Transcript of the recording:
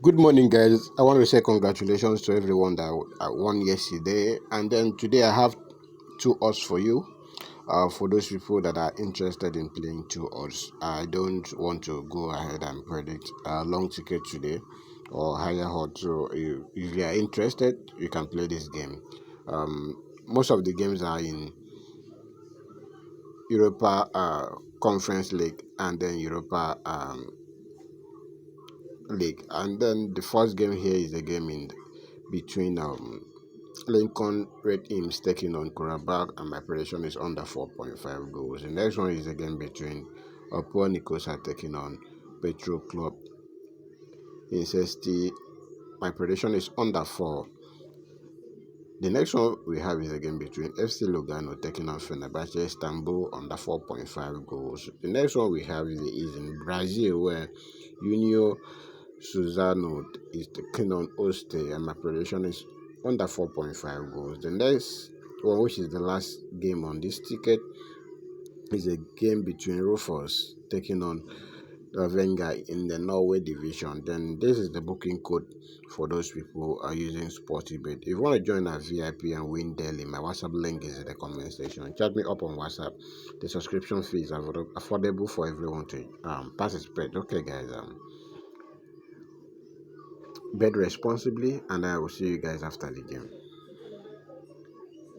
Good morning, guys. I want to say congratulations to everyone that won yesterday. And then today I have two odds for you. For those people that are interested in playing two odds, I don't want to go ahead and predict a long ticket today or higher odds. So if you are interested, you can play this game. Most of the games are in Europa Conference League and then Europa League. And then the first game here is a game in between Lincoln Red Imps taking on Karabakh, and my prediction is under 4.5 goals. The next one is a game between Oppo Nicosia taking on Petro Club in Cesti. My prediction is under 4. The next one we have is a game between FC Lugano taking on Fenerbahce Istanbul under 4.5 goals. The next one we have is in Brazil, where Union Suzano is taking on Oste, and my prediction is under 4.5 goals. The next one, which is the last game on this ticket, is a game between Rufus taking on Venga in the Norway division. Then this is the booking code for those people who are using Sportybet. If you want to join our VIP and win daily, my WhatsApp link is in the comment section. Chat me up on WhatsApp. The subscription fee is affordable for everyone to participate. Okay, guys. Bet responsibly, and I will see you guys after the game.